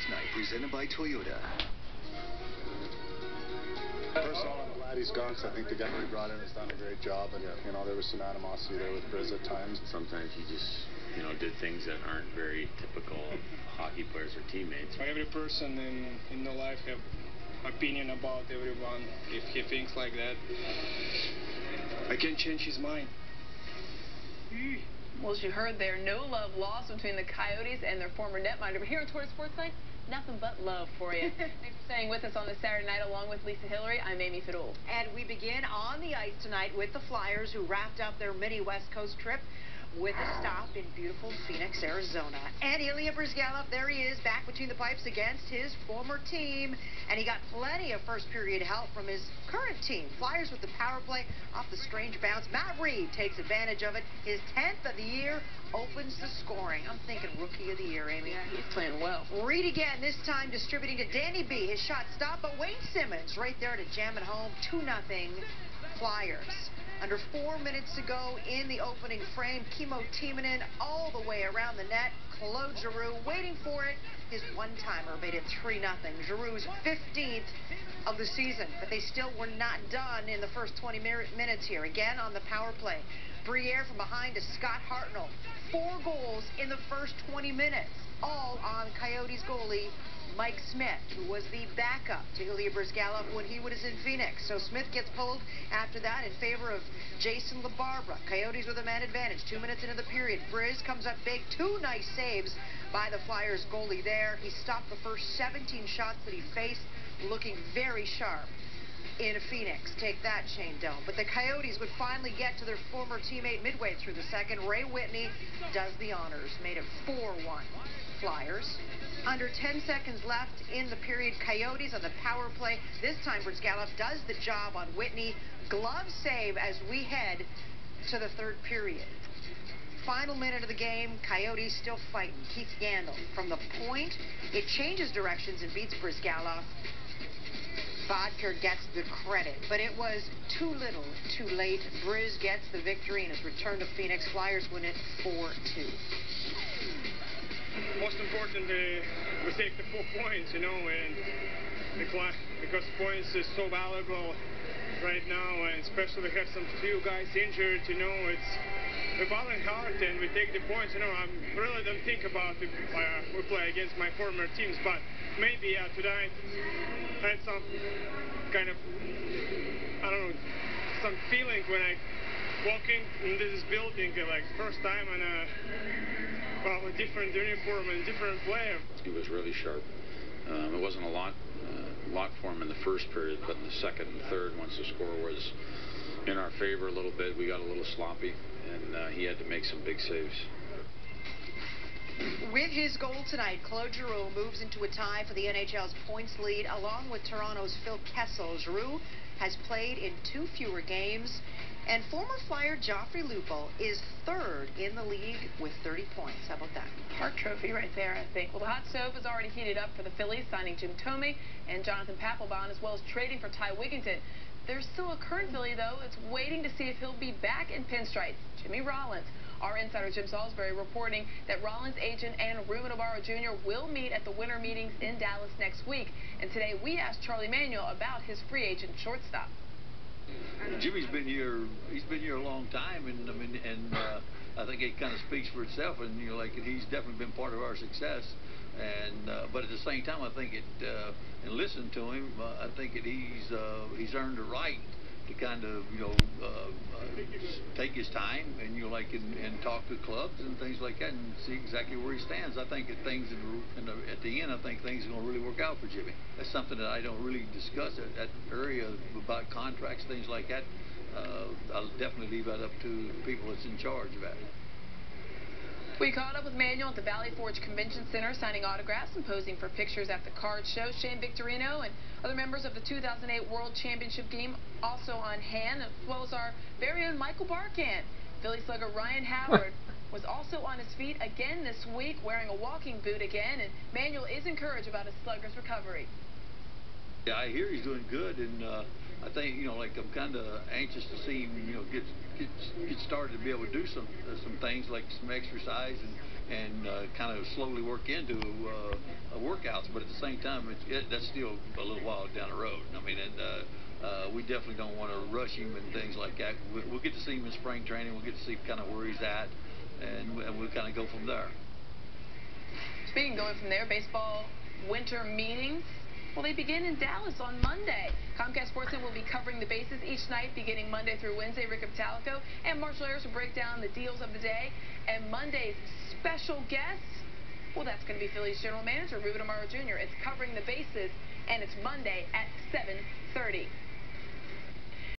Night, presented by Toyota. First of all, I'm glad he's gone, because I think the guy we brought in has done a great job, and you know, there was some animosity there with Bryz at times. Sometimes he just, you know, did things that aren't very typical of hockey players or teammates. Every person in the life have opinion about everyone. If he thinks like that, I can change his mind. Well, as you heard there, no love lost between the Coyotes and their former netminder. But here on Tour Sports Night, nothing but love for you. Thanks for staying with us on this Saturday night along with Lisa Hillary. I'm Amy Fiddle. And we begin on the ice tonight with the Flyers, who wrapped up their mini West Coast trip with a stop in beautiful Phoenix, Arizona. And Ilya Bryzgalov, there he is, back between the pipes against his former team. And he got plenty of first period help from his current team. Flyers with the power play off the strange bounce. Matt Reed takes advantage of it. His 10th of the year, opens the scoring. I'm thinking rookie of the year, Amy. Yeah, he's playing well. Reed again, this time distributing to Danny B. His shot stopped, but Wayne Simmons right there to jam it home. 2-0 Flyers. Under 4 minutes to go in the opening frame. Kimmo Timonen all the way around the net. Claude Giroux waiting for it. His one-timer made it 3-0. Giroux's 15th of the season, but they still were not done in the first 20 minutes here. Again on the power play. Briere from behind to Scott Hartnell. 4 goals in the first 20 minutes, all on Coyotes goalie Mike Smith, who was the backup to Ilya Bryzgalov when he was in Phoenix. So Smith gets pulled after that in favor of Jason LaBarbera. Coyotes with a man advantage. 2 minutes into the period. Bryz comes up big. 2 nice saves by the Flyers goalie there. He stopped the first 17 shots that he faced, looking very sharp in Phoenix. Take that, Shane Doan. But the Coyotes would finally get to their former teammate midway through the second. Ray Whitney does the honors. Made it 4-1. Flyers. Under 10 seconds left in the period. Coyotes on the power play. This time Bryzgalov does the job on Whitney. Glove save as we head to the third period. Final minute of the game. Coyotes still fighting. Keith Yandel from the point. It changes directions and beats Bryzgalov. Bodker gets the credit, but it was too little, too late. Bryz gets the victory in his return to Phoenix. Flyers win it 4-2. Most important, we take the 4 points, you know, and because points is so valuable right now, and especially we have some few guys injured, you know, we're battling hard and we take the points, you know. I really don't think about if we play against my former teams, but maybe tonight I had some kind of, I don't know, some feeling when I walking in this building, like first time on a different uniform and different player. He was really sharp. It wasn't a lot for him in the first period, but in the second and third, once the score was in our favor a little bit, we got a little sloppy, and he had to make some big saves. With his goal tonight, Claude Giroux moves into a tie for the NHL's points lead, along with Toronto's Phil Kessel. Giroux has played in 2 fewer games, and former Flyer Joffrey Lupul is 3rd in the league with 30 points. How about that? Hart Trophy right there, I think. Well, the hot stove is already heated up for the Phillies, signing Jim Thome and Jonathan Papelbon, as well as trading for Ty Wigginton. There's still a current Philly, though, that's waiting to see if he'll be back in pinstripes. Jimmy Rollins. Our insider Jim Salisbury reporting that Rollins' agent and Ruben Navarro Jr. will meet at the winter meetings in Dallas next week. And today we asked Cholly Manuel about his free agent shortstop. Jimmy's been here. He's been here a long time, and I mean, I think it kind of speaks for itself. And you know, like he's definitely been part of our success. And but at the same time, I think and listen to him, I think he's earned the right to kind of take his time and and talk to clubs and things like that and see exactly where he stands. I think that things at the end, I think things are going to really work out for Jimmy. That's something that I don't really discuss at that area about contracts, things like that. I'll definitely leave that up to the people that's in charge of that. We caught up with Manuel at the Valley Forge Convention Center, signing autographs and posing for pictures at the card show. Shane Victorino and other members of the 2008 World Championship game also on hand, as well as our very own Michael Barkan. Philly slugger Ryan Howard was also on his feet again this week, wearing a walking boot again, and Manuel is encouraged about his slugger's recovery. Yeah, I hear he's doing good, and I think, I'm kind of anxious to see him, get started to be able to do some things like some exercise and kind of slowly work into workouts. But at the same time, that's still a little while down the road. I mean, and we definitely don't want to rush him and things like that. We'll get to see him in spring training. We'll get to see kind of where he's at, and we'll kind of go from there. Speaking going from there, baseball winter meetings. Well, they begin in Dallas on Monday. Comcast Sportsnet will be covering the bases each night beginning Monday through Wednesday. Rick Pitalico and Marshall Ayers will break down the deals of the day. And Monday's special guest, well, that's going to be Phillies general manager Ruben Amaro Jr. It's covering the bases, and it's Monday at 7:30.